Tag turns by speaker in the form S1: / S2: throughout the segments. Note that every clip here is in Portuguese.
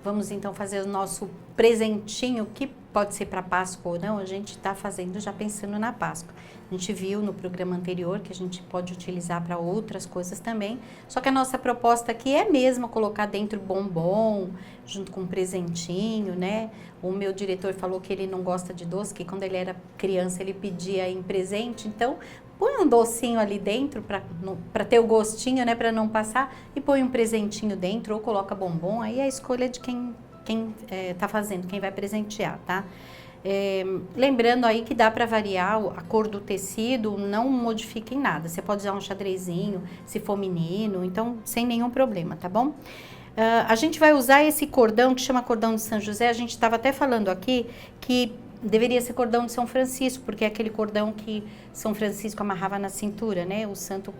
S1: Vamos então fazer o nosso presentinho, que pode ser para Páscoa ou não, a gente está fazendo já pensando na Páscoa. A gente viu no programa anterior que a gente pode utilizar para outras coisas também, só que a nossa proposta aqui é mesmo colocar dentro bombom, junto com um presentinho, né? O meu diretor falou que ele não gosta de doce, que quando ele era criança ele pedia em presente, então põe um docinho ali dentro para ter o gostinho, né, para não passar, e põe um presentinho dentro ou coloca bombom, aí é a escolha de quem tá fazendo, quem vai presentear, tá? Lembrando aí que dá para variar a cor do tecido, não modifica em nada, você pode usar um xadrezinho, se for menino, então sem nenhum problema, tá bom? A gente vai usar esse cordão que chama cordão de São José, a gente estava até falando aqui que deveria ser cordão de São Francisco, porque é aquele cordão que São Francisco amarrava na cintura, né? O santo,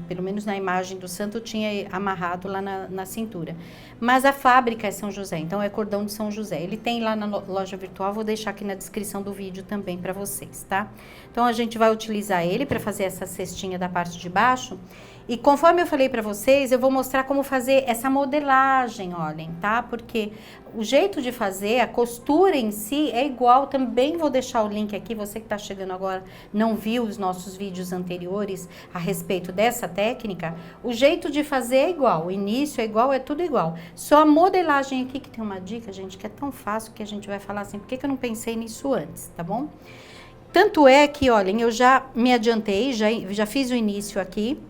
S1: pelo menos na imagem do santo, tinha amarrado lá na cintura. Mas a fábrica é São José, então é cordão de São José. Ele tem lá na loja virtual, vou deixar aqui na descrição do vídeo também para vocês, tá? Então a gente vai utilizar ele para fazer essa cestinha da parte de baixo. E conforme eu falei para vocês, eu vou mostrar como fazer essa modelagem, olhem, tá? Porque o jeito de fazer, a costura em si é igual, também vou deixar o link aqui, você que tá chegando agora, não viu os nossos vídeos anteriores a respeito dessa técnica, o jeito de fazer é igual, o início é igual, é tudo igual. Só a modelagem aqui que tem uma dica, gente, que é tão fácil que a gente vai falar assim, por que eu não pensei nisso antes, tá bom? Tanto é que, olhem, eu já me adiantei, já fiz o início aqui,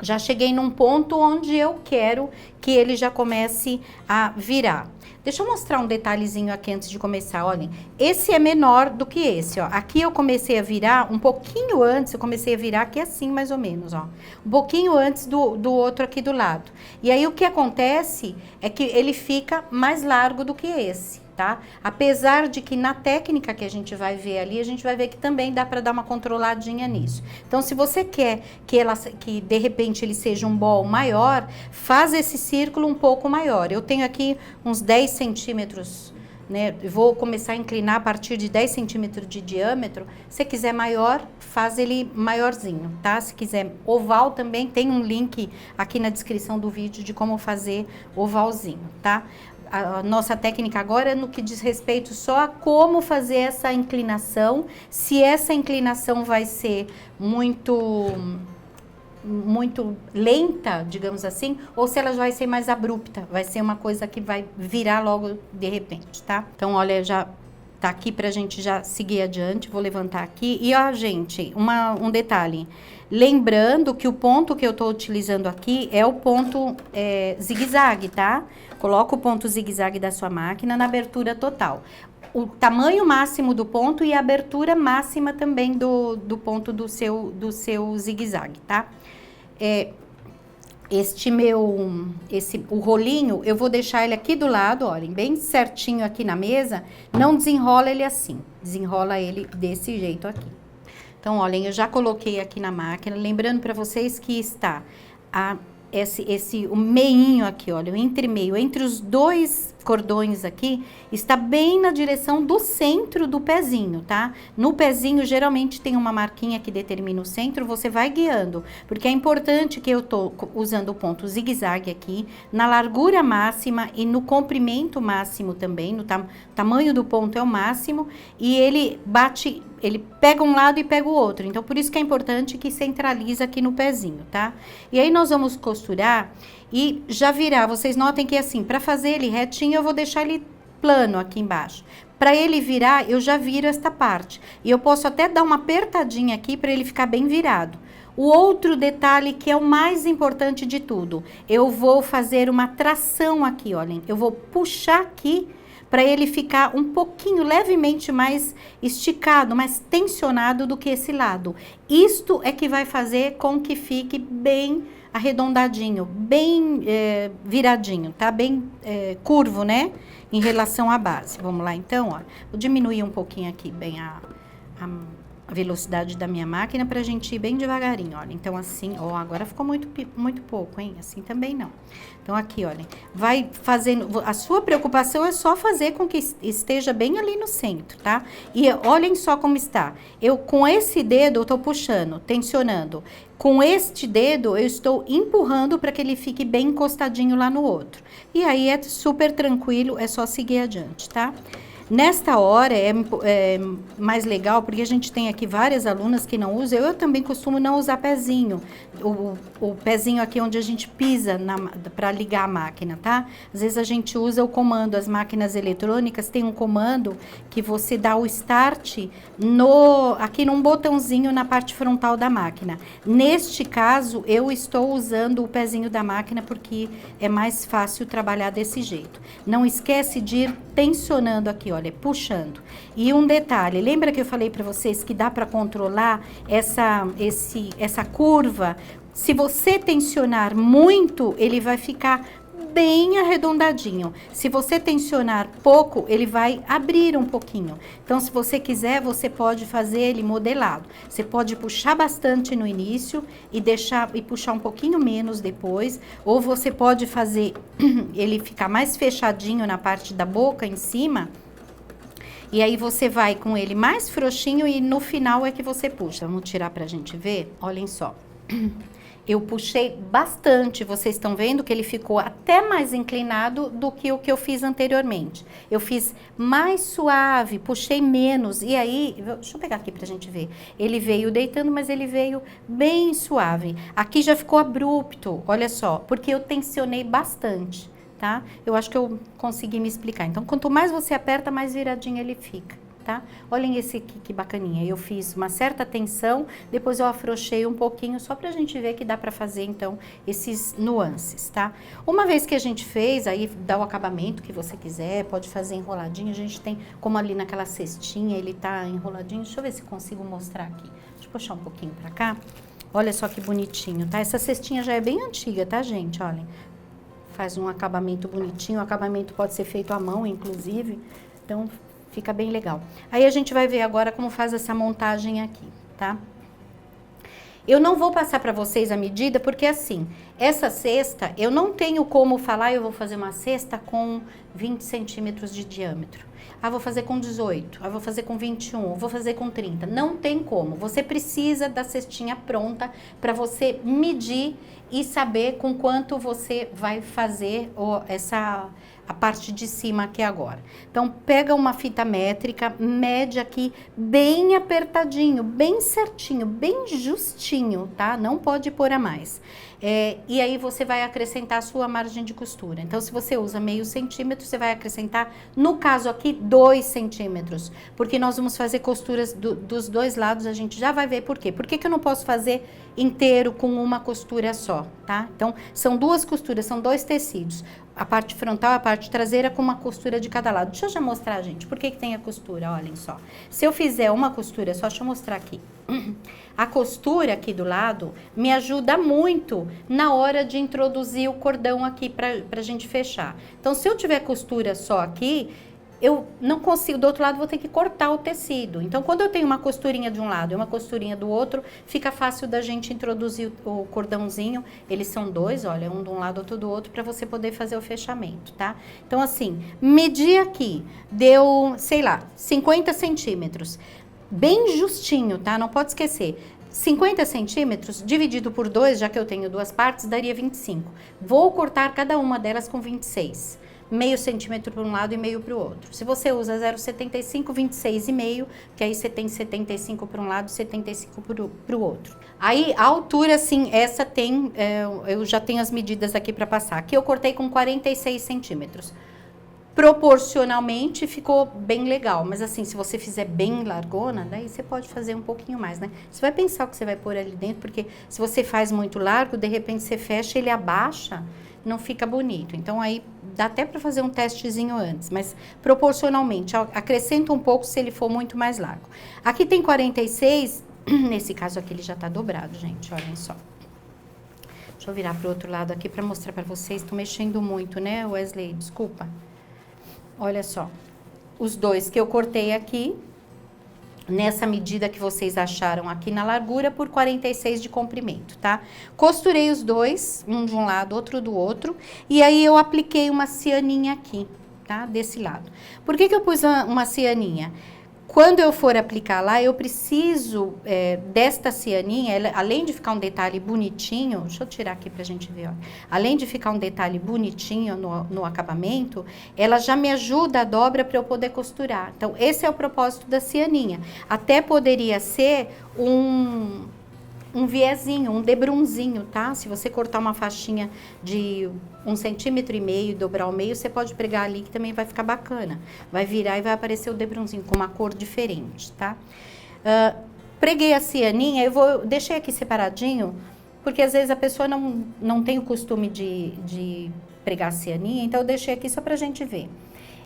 S1: já cheguei num ponto onde eu quero que ele já comece a virar. Deixa eu mostrar um detalhezinho aqui antes de começar, olhem. Esse é menor do que esse, ó. Aqui eu comecei a virar um pouquinho antes, eu comecei a virar aqui assim, mais ou menos, ó. Um pouquinho antes do outro aqui do lado. E aí o que acontece é que ele fica mais largo do que esse, tá? Apesar de que na técnica que a gente vai ver ali, a gente vai ver que também dá para dar uma controladinha nisso. Então, se você quer que de repente ele seja um bol maior, faz esse círculo um pouco maior. Eu tenho aqui uns 10 centímetros, né? Vou começar a inclinar a partir de 10 centímetros de diâmetro. Se quiser maior, faz ele maiorzinho, tá? Se quiser oval também, tem um link aqui na descrição do vídeo de como fazer ovalzinho, tá? A nossa técnica agora é no que diz respeito só a como fazer essa inclinação, se essa inclinação vai ser muito lenta, digamos assim, ou se ela vai ser mais abrupta, vai ser uma coisa que vai virar logo de repente, tá? Então, olha, já tá aqui pra gente já seguir adiante, vou levantar aqui. E, ó, gente, um detalhe, lembrando que o ponto que eu tô utilizando aqui é o ponto zigue-zague, tá? Coloca o ponto zigue-zague da sua máquina na abertura total. O tamanho máximo do ponto e a abertura máxima também do ponto do seu zigue-zague, tá? O rolinho, eu vou deixar ele aqui do lado, olhem, bem certinho aqui na mesa, não desenrola ele assim, desenrola ele desse jeito aqui. Então, olhem, eu já coloquei aqui na máquina, lembrando para vocês que está o meinho aqui, olha, o entremeio, entre os dois cordões aqui, está bem na direção do centro do pezinho, tá? No pezinho, geralmente tem uma marquinha que determina o centro, você vai guiando, porque é importante que eu tô usando o ponto zigue-zague aqui, na largura máxima e no comprimento máximo também, no tamanho do ponto é o máximo, e ele pega um lado e pega o outro, então por isso que é importante que centraliza aqui no pezinho, tá? E aí nós vamos costurar e já virar, vocês notem que assim, para fazer ele retinho, eu vou deixar ele plano aqui embaixo. Para ele virar, eu já viro esta parte. E eu posso até dar uma apertadinha aqui para ele ficar bem virado. O outro detalhe que é o mais importante de tudo, eu vou fazer uma tração aqui, olhem. Eu vou puxar aqui para ele ficar um pouquinho, levemente mais esticado, mais tensionado do que esse lado. Isto é que vai fazer com que fique bem arredondadinho, bem viradinho, tá? Bem curvo, né? Em relação à base. Vamos lá, então, ó. Vou diminuir um pouquinho aqui, bem a velocidade da minha máquina pra gente ir bem devagarinho, olha. Então, assim, ó, agora ficou muito pouco, hein? Assim também não. Então, aqui, olha, vai fazendo... A sua preocupação é só fazer com que esteja bem ali no centro, tá? E olhem só como está. Eu, com esse dedo, eu tô puxando, tensionando. Com este dedo, eu estou empurrando para que ele fique bem encostadinho lá no outro. E aí, é super tranquilo, é só seguir adiante, tá? Nesta hora é mais legal, porque a gente tem aqui várias alunas que não usam. Eu também costumo não usar pezinho, o pezinho aqui onde a gente pisa para ligar a máquina, tá? Às vezes a gente usa o comando, as máquinas eletrônicas tem um comando que você dá o start aqui num botãozinho na parte frontal da máquina. Neste caso, eu estou usando o pezinho da máquina porque é mais fácil trabalhar desse jeito. Não esquece de ir tensionando aqui, olha, puxando. E um detalhe, lembra que eu falei para vocês que dá para controlar essa curva? Se você tensionar muito, ele vai ficar bem arredondadinho. Se você tensionar pouco, ele vai abrir um pouquinho. Então, se você quiser, você pode fazer ele modelado. Você pode puxar bastante no início e puxar um pouquinho menos depois, ou você pode fazer ele ficar mais fechadinho na parte da boca em cima. E aí você vai com ele mais frouxinho e no final é que você puxa. Vamos tirar pra gente ver? Olhem só. Eu puxei bastante, vocês estão vendo que ele ficou até mais inclinado do que o que eu fiz anteriormente. Eu fiz mais suave, puxei menos, e aí, deixa eu pegar aqui pra gente ver. Ele veio deitando, mas ele veio bem suave. Aqui já ficou abrupto, olha só, porque eu tensionei bastante, tá? Eu acho que eu consegui me explicar. Então, quanto mais você aperta, mais viradinho ele fica. Tá? Olhem esse aqui, que bacaninha. Eu fiz uma certa tensão, depois eu afrouxei um pouquinho, só pra gente ver que dá pra fazer, então, esses nuances, tá? Uma vez que a gente fez, aí dá o acabamento que você quiser, pode fazer enroladinho. A gente tem, como ali naquela cestinha, ele tá enroladinho. Deixa eu ver se consigo mostrar aqui. Deixa eu puxar um pouquinho pra cá. Olha só que bonitinho, tá? Essa cestinha já é bem antiga, tá, gente? Olhem. Faz um acabamento bonitinho. O acabamento pode ser feito à mão, inclusive. Então, fica bem legal. Aí a gente vai ver agora como faz essa montagem aqui, tá? Eu não vou passar para vocês a medida, porque assim, essa cesta, eu não tenho como falar, eu vou fazer uma cesta com 20 centímetros de diâmetro. Ah, vou fazer com 18, ah, vou fazer com 21, vou fazer com 30. Não tem como. Você precisa da cestinha pronta para você medir e saber com quanto você vai fazer a parte de cima aqui agora. Então, pega uma fita métrica, mede aqui bem apertadinho, bem certinho, bem justinho, tá? Não pode pôr a mais. E aí você vai acrescentar a sua margem de costura. Então, se você usa meio centímetro, você vai acrescentar, no caso aqui, 2 centímetros. Porque nós vamos fazer costuras dos dois lados, a gente já vai ver por quê. Por que que eu não posso fazer inteiro com uma costura só, tá? Então, são 2 costuras, são 2 tecidos. A parte frontal e a parte traseira com uma costura de cada lado. Deixa eu já mostrar, gente, por que que tem a costura, olhem só. Se eu fizer uma costura só, deixa eu mostrar aqui. A costura aqui do lado me ajuda muito na hora de introduzir o cordão aqui pra gente fechar. Então, se eu tiver costura só aqui, eu não consigo, do outro lado vou ter que cortar o tecido. Então, quando eu tenho uma costurinha de um lado e uma costurinha do outro, fica fácil da gente introduzir o cordãozinho. Eles são 2, olha, um de um lado, outro do outro, para você poder fazer o fechamento, tá? Então, assim, medi aqui, deu, sei lá, 50 centímetros. Bem justinho, tá? Não pode esquecer. 50 centímetros dividido por 2, já que eu tenho 2 partes, daria 25. Vou cortar cada uma delas com 26. Meio centímetro para um lado e meio para o outro. Se você usa 0,75, 26,5, que aí você tem 75 para um lado e 75 para o outro. Aí, a altura, sim, essa tem, eu já tenho as medidas aqui para passar. Aqui eu cortei com 46 centímetros. Proporcionalmente ficou bem legal, mas assim, se você fizer bem largona, daí você pode fazer um pouquinho mais, né? Você vai pensar o que você vai pôr ali dentro, porque se você faz muito largo, de repente você fecha, ele abaixa, não fica bonito. Então aí dá até para fazer um testezinho antes, mas proporcionalmente, acrescenta um pouco se ele for muito mais largo. Aqui tem 46, nesse caso aqui ele já tá dobrado, gente, olhem só. Deixa eu virar pro outro lado aqui para mostrar para vocês, tô mexendo muito, né, Wesley? Desculpa. Olha só, os 2 que eu cortei aqui, nessa medida que vocês acharam aqui na largura por 46 de comprimento, tá? Costurei os dois, um de um lado, outro do outro, e aí eu apliquei uma cianinha aqui, tá? Desse lado. Por que que eu pus uma cianinha? Quando eu for aplicar lá, eu preciso desta cianinha, ela, além de ficar um detalhe bonitinho, deixa eu tirar aqui pra gente ver, ó. Além de ficar um detalhe bonitinho no acabamento, ela já me ajuda a dobra para eu poder costurar. Então, esse é o propósito da cianinha. Até poderia ser um viezinho, um debrunzinho, tá? Se você cortar uma faixinha de 1,5 centímetro e dobrar ao meio, você pode pregar ali que também vai ficar bacana. Vai virar e vai aparecer o debrunzinho com uma cor diferente, tá? Preguei a cianinha, deixei aqui separadinho, porque às vezes a pessoa não tem o costume de pregar a cianinha, então eu deixei aqui só pra gente ver.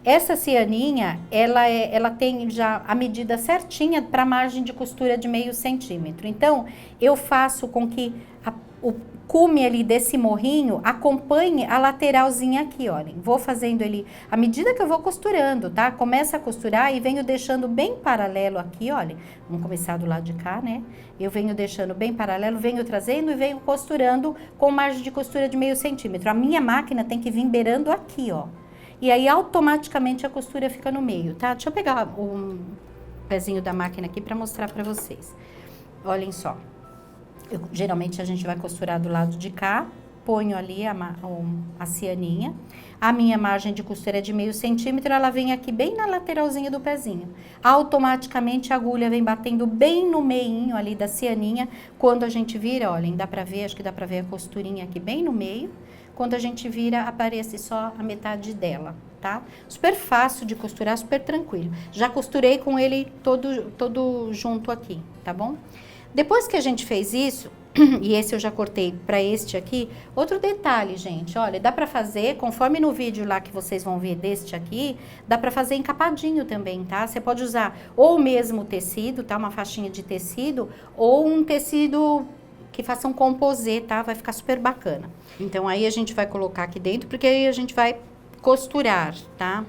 S1: Essa cianinha, ela tem já a medida certinha para a margem de costura de 0,5 centímetro. Então, eu faço com que o cume ali desse morrinho acompanhe a lateralzinha aqui, olhem. Vou fazendo ele à medida que eu vou costurando, tá? Começa a costurar e venho deixando bem paralelo aqui, olhem. Vamos começar do lado de cá, né? Eu venho deixando bem paralelo, venho trazendo e venho costurando com margem de costura de 0,5 centímetro. A minha máquina tem que vir beirando aqui, ó. E aí, automaticamente, a costura fica no meio, tá? Deixa eu pegar o pezinho da máquina aqui pra mostrar pra vocês. Olhem só. Geralmente, a gente vai costurar do lado de cá. Ponho ali a cianinha. A minha margem de costura é de 0,5 centímetro. Ela vem aqui bem na lateralzinha do pezinho. Automaticamente, a agulha vem batendo bem no meinho ali da cianinha. Quando a gente vira, olhem, dá pra ver, acho que dá pra ver a costurinha aqui bem no meio. Quando a gente vira, aparece só a metade dela, tá? Super fácil de costurar, super tranquilo. Já costurei com ele todo junto aqui, tá bom? Depois que a gente fez isso, e esse eu já cortei pra este aqui, outro detalhe, gente, olha, dá pra fazer, conforme no vídeo lá que vocês vão ver deste aqui, dá pra fazer encapadinho também, tá? Você pode usar ou o mesmo tecido, tá? Uma faixinha de tecido, ou um tecido que faça um composê, tá? Vai ficar super bacana. Então, aí a gente vai colocar aqui dentro, porque aí a gente vai costurar, tá?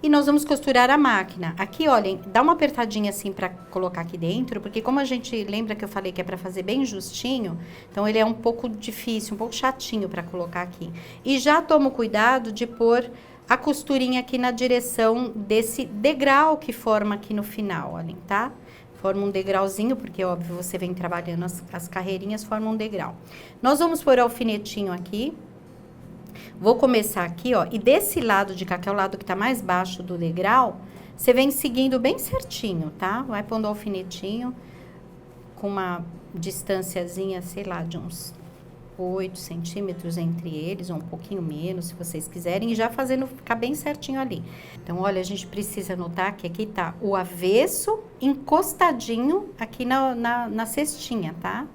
S1: E nós vamos costurar a máquina. Aqui, olhem, dá uma apertadinha assim pra colocar aqui dentro, porque como a gente lembra que eu falei que é pra fazer bem justinho, então ele é um pouco difícil, um pouco chatinho pra colocar aqui. E já tomo cuidado de pôr a costurinha aqui na direção desse degrau que forma aqui no final, olhem, tá? Forma um degrauzinho, porque, óbvio, você vem trabalhando as carreirinhas, forma um degrau. Nós vamos pôr o alfinetinho aqui. Vou começar aqui, ó, e desse lado de cá, que é o lado que tá mais baixo do degrau, você vem seguindo bem certinho, tá? Vai pondo o alfinetinho com uma distânciazinha, sei lá, de uns 8 centímetros entre eles, ou um pouquinho menos, se vocês quiserem, e já fazendo ficar bem certinho ali. Então, olha, a gente precisa notar que aqui tá o avesso encostadinho aqui na cestinha, tá?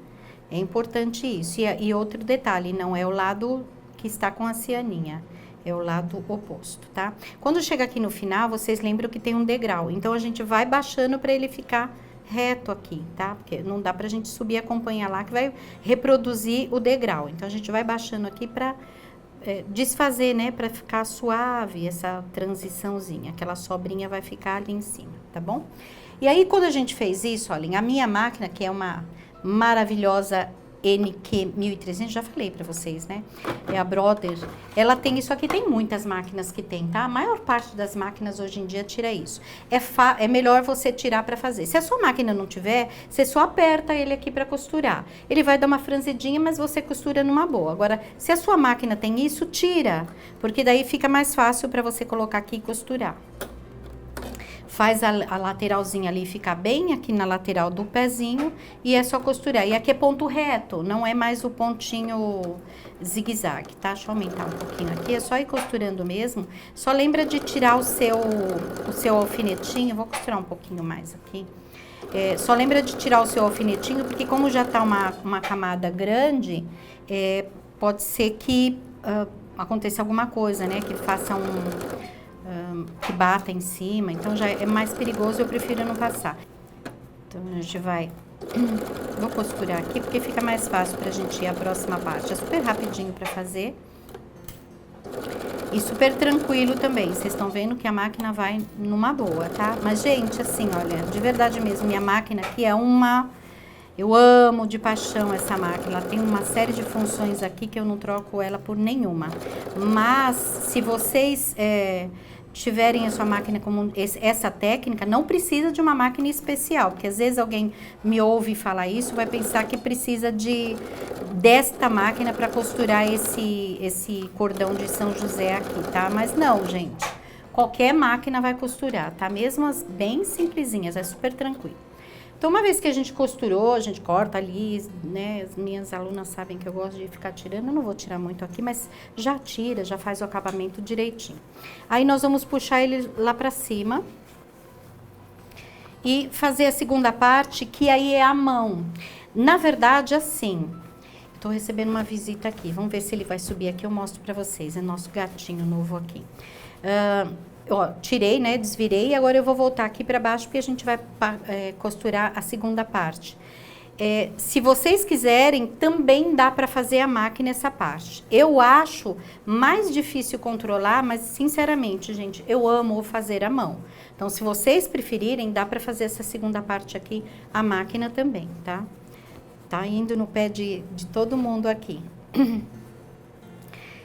S1: É importante isso. E outro detalhe, não é o lado que está com a cianinha, é o lado oposto, tá? Quando chega aqui no final, vocês lembram que tem um degrau, então a gente vai baixando para ele ficar reto aqui, tá? Porque não dá pra gente subir e acompanhar lá, que vai reproduzir o degrau. Então, a gente vai baixando aqui pra desfazer, né? Pra ficar suave essa transiçãozinha. Aquela sobrinha vai ficar ali em cima, tá bom? E aí, quando a gente fez isso, olhem, a minha máquina, que é uma maravilhosa NQ 1300, já falei pra vocês, né? É a Brother. Ela tem isso aqui, tem muitas máquinas que tem, tá? A maior parte das máquinas hoje em dia tira isso. É melhor você tirar pra fazer. Se a sua máquina não tiver, você só aperta ele aqui pra costurar. Ele vai dar uma franzidinha, mas você costura numa boa. Agora, se a sua máquina tem isso, tira, porque daí fica mais fácil pra você colocar aqui e costurar. Faz a lateralzinha ali ficar bem aqui na lateral do pezinho e é só costurar. E aqui é ponto reto, não é mais o pontinho zigue-zague, tá? Deixa eu aumentar um pouquinho aqui, é só ir costurando mesmo. Só lembra de tirar o seu alfinetinho, vou costurar um pouquinho mais aqui. Só lembra de tirar o seu alfinetinho, porque como já tá uma camada grande, pode ser que aconteça alguma coisa, né? Que faça que bata em cima, então já é mais perigoso, eu prefiro não passar. Então, a gente vou costurar aqui, porque fica mais fácil pra gente ir à próxima parte. É super rapidinho pra fazer. E super tranquilo também. Vocês estão vendo que a máquina vai numa boa, tá? Mas, gente, assim, olha, de verdade mesmo, minha máquina aqui é uma... Eu amo de paixão essa máquina. Ela tem uma série de funções aqui que eu não troco ela por nenhuma. Mas, se vocês tiverem a sua máquina como essa técnica, não precisa de uma máquina especial. Porque às vezes alguém me ouve falar isso, vai pensar que precisa desta máquina para costurar esse cordão de São José aqui, tá? Mas não, gente. Qualquer máquina vai costurar, tá? Mesmo as bem simplesinhas, é super tranquilo. Então, uma vez que a gente costurou, a gente corta ali, né? As minhas alunas sabem que eu gosto de ficar tirando, eu não vou tirar muito aqui, mas já tira, já faz o acabamento direitinho. Aí, nós vamos puxar ele lá pra cima e fazer a segunda parte, que aí é a mão. Na verdade, assim, tô recebendo uma visita aqui, vamos ver se ele vai subir aqui, eu mostro pra vocês, é nosso gatinho novo aqui. Ó, tirei, né, desvirei, e agora eu vou voltar aqui para baixo porque a gente vai costurar a segunda parte. Se vocês quiserem, também dá para fazer a máquina essa parte. Eu acho mais difícil controlar, mas sinceramente, gente, eu amo fazer à mão. Então, se vocês preferirem, dá para fazer essa segunda parte aqui, a máquina também, tá? Tá indo no pé de todo mundo aqui.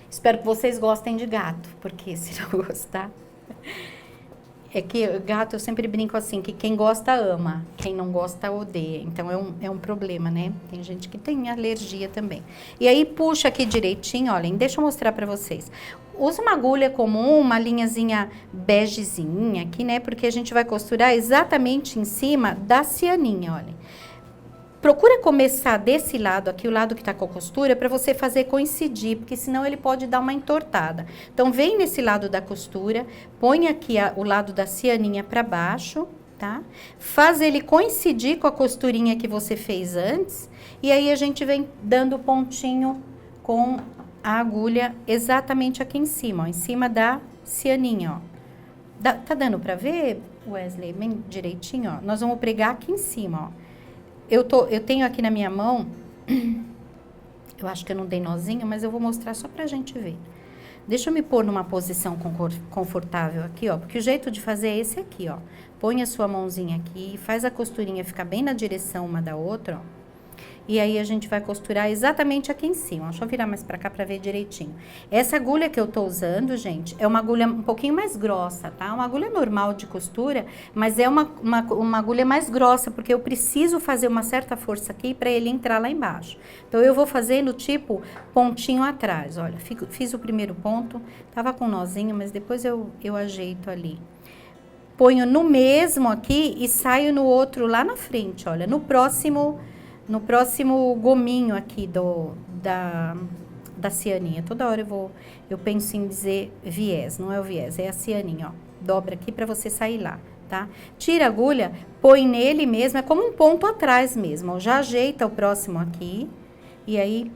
S1: Espero que vocês gostem de gato, porque se não gostar... É que gato, eu sempre brinco assim, que quem gosta ama, quem não gosta odeia. Então, é um problema, né? Tem gente que tem alergia também. E aí, puxa aqui direitinho, olhem, deixa eu mostrar pra vocês. Usa uma agulha comum, uma linhazinha begezinha aqui, né? Porque a gente vai costurar exatamente em cima da cianinha, olhem. Procura começar desse lado aqui, o lado que tá com a costura, para você fazer coincidir, porque senão ele pode dar uma entortada. Então, vem nesse lado da costura, põe aqui o lado da cianinha para baixo, tá? Faz ele coincidir com a costurinha que você fez antes, e aí a gente vem dando pontinho com a agulha exatamente aqui em cima, ó, em cima da cianinha, ó. Tá dando para ver, Wesley, bem direitinho, ó? Nós vamos pregar aqui em cima, ó. Eu tenho aqui na minha mão, eu acho que eu não dei nozinho, mas eu vou mostrar só pra gente ver. Deixa eu me pôr numa posição confortável aqui, ó, porque o jeito de fazer é esse aqui, ó. Põe a sua mãozinha aqui, faz a costurinha ficar bem na direção uma da outra, ó. E aí, a gente vai costurar exatamente aqui em cima. Deixa eu virar mais pra cá pra ver direitinho. Essa agulha que eu tô usando, gente, é uma agulha um pouquinho mais grossa, tá? Uma agulha normal de costura, mas é uma agulha mais grossa, porque eu preciso fazer uma certa força aqui pra ele entrar lá embaixo. Então, eu vou fazendo tipo pontinho atrás, olha. Fiz o primeiro ponto, tava com um nozinho, mas depois eu ajeito ali. Ponho no mesmo aqui e saio no outro lá na frente, olha. No próximo gominho aqui da cianinha. Toda hora eu penso em dizer viés, não é o viés, é a cianinha, ó. Dobra aqui pra você sair lá, tá? Tira a agulha, põe nele mesmo, é como um ponto atrás mesmo, ó. Já ajeita o próximo aqui, e aí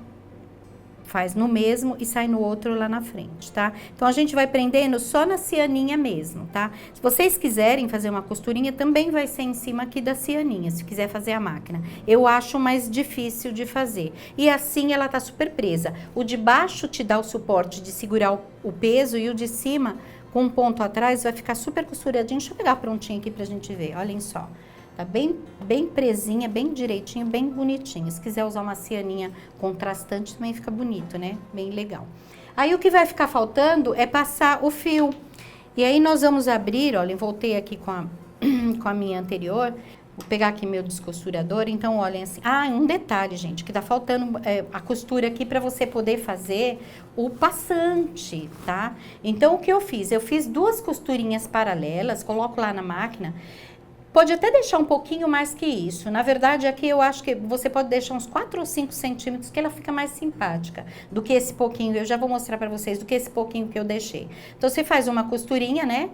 S1: faz no mesmo e sai no outro lá na frente, tá? Então, a gente vai prendendo só na cianinha mesmo, tá? Se vocês quiserem fazer uma costurinha, também vai ser em cima aqui da cianinha, se quiser fazer a máquina. Eu acho mais difícil de fazer. E assim, ela tá super presa. O de baixo te dá o suporte de segurar o peso e o de cima, com um ponto atrás, vai ficar super costuradinho. Deixa eu pegar prontinho aqui pra gente ver, olhem só. Tá bem presinha, bem direitinho, bem bonitinho. Se quiser usar uma cianinha contrastante, também fica bonito, né? Bem legal. Aí, o que vai ficar faltando é passar o fio. E aí, nós vamos abrir, olha, eu voltei aqui com a minha anterior. Vou pegar aqui meu descosturador. Então, olhem assim. Ah, um detalhe, gente, que tá faltando a costura aqui para você poder fazer o passante, tá? Então, o que eu fiz? Eu fiz 2 costurinhas paralelas, coloco lá na máquina. Pode até deixar um pouquinho mais que isso. Na verdade, aqui eu acho que você pode deixar uns 4 ou 5 centímetros, que ela fica mais simpática do que esse pouquinho. Eu já vou mostrar pra vocês do que esse pouquinho que eu deixei. Então, você faz uma costurinha, né?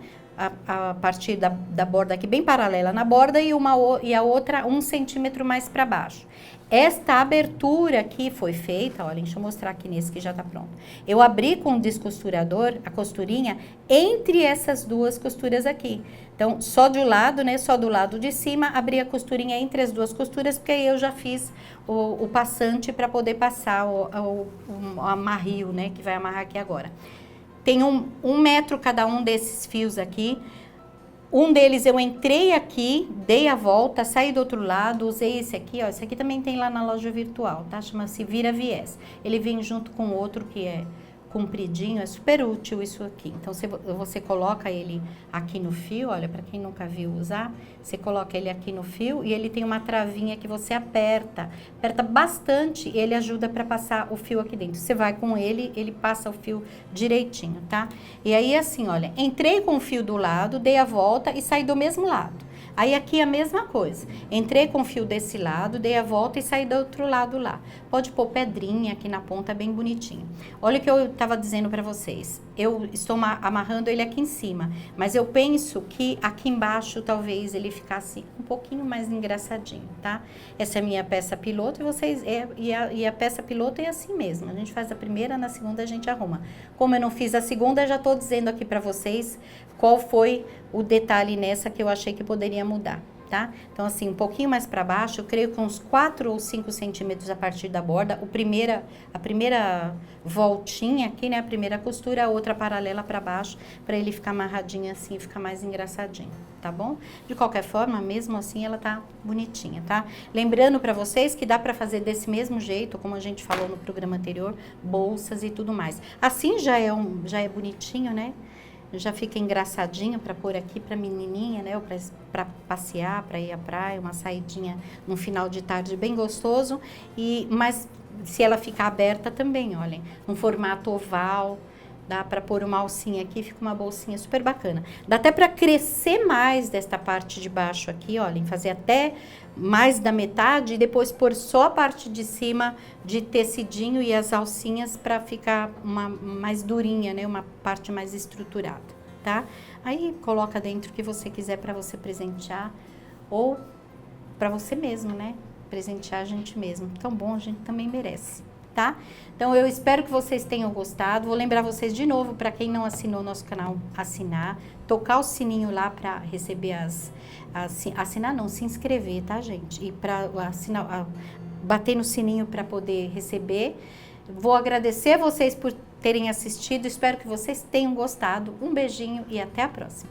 S1: A partir da borda aqui, bem paralela na borda, e a outra 1 centímetro mais pra baixo. Esta abertura aqui foi feita, olha, deixa eu mostrar aqui nesse que já tá pronto. Eu abri com o descosturador a costurinha entre essas 2 costuras aqui. Então, só de um lado, né, só do lado de cima, abri a costurinha entre as 2 costuras, porque aí eu já fiz o passante para poder passar o amarrio, né, que vai amarrar aqui agora. Tem um metro cada um desses fios aqui. Um deles eu entrei aqui, dei a volta, saí do outro lado, usei esse aqui, ó. Esse aqui também tem lá na loja virtual, tá? Chama-se Vira Viés. Ele vem junto com outro que é compridinho, é super útil isso aqui. Então, você coloca ele aqui no fio, olha, para quem nunca viu usar, você coloca ele aqui no fio e ele tem uma travinha que você aperta bastante e ele ajuda para passar o fio aqui dentro. Você vai com ele, ele passa o fio direitinho, tá? E aí, assim, olha, entrei com o fio do lado, dei a volta e saí do mesmo lado. Aí aqui a mesma coisa, entrei com o fio desse lado, dei a volta e saí do outro lado lá. Pode pôr pedrinha aqui na ponta, bem bonitinho. Olha o que eu estava dizendo para vocês, eu estou amarrando ele aqui em cima, mas eu penso que aqui embaixo talvez ele ficasse um pouquinho mais engraçadinho, tá? Essa é a minha peça piloto e a peça piloto é assim mesmo, a gente faz a primeira, na segunda a gente arruma. Como eu não fiz a segunda, já estou dizendo aqui para vocês qual foi o detalhe nessa que eu achei que poderia mudar, tá? Então, assim, um pouquinho mais para baixo, eu creio que uns 4 ou 5 centímetros a partir da borda, a primeira voltinha aqui, né, a primeira costura, a outra paralela para baixo, para ele ficar amarradinho assim, ficar mais engraçadinho, tá bom? De qualquer forma, mesmo assim, ela tá bonitinha, tá? Lembrando para vocês que dá para fazer desse mesmo jeito, como a gente falou no programa anterior, bolsas e tudo mais. Assim já é bonitinho, né? Já fica engraçadinho para pôr aqui para menininha, né? Ou para passear, para ir à praia, uma saidinha no final de tarde bem gostoso. Mas se ela ficar aberta também, olhem, um formato oval, dá para pôr uma alcinha aqui, fica uma bolsinha super bacana. Dá até para crescer mais desta parte de baixo aqui, olhem, fazer até mais da metade e depois pôr só a parte de cima de tecidinho e as alcinhas para ficar mais durinha, né? Uma parte mais estruturada, tá? Aí coloca dentro o que você quiser para você presentear ou para você mesmo, né? Presentear a gente mesmo. Tão bom, a gente também merece, tá? Então, eu espero que vocês tenham gostado. Vou lembrar vocês de novo, para quem não assinou nosso canal, assinar. Tocar o sininho lá para receber assinar não, se inscrever, tá, gente? E para bater no sininho para poder receber. Vou agradecer vocês por terem assistido. Espero que vocês tenham gostado. Um beijinho e até a próxima.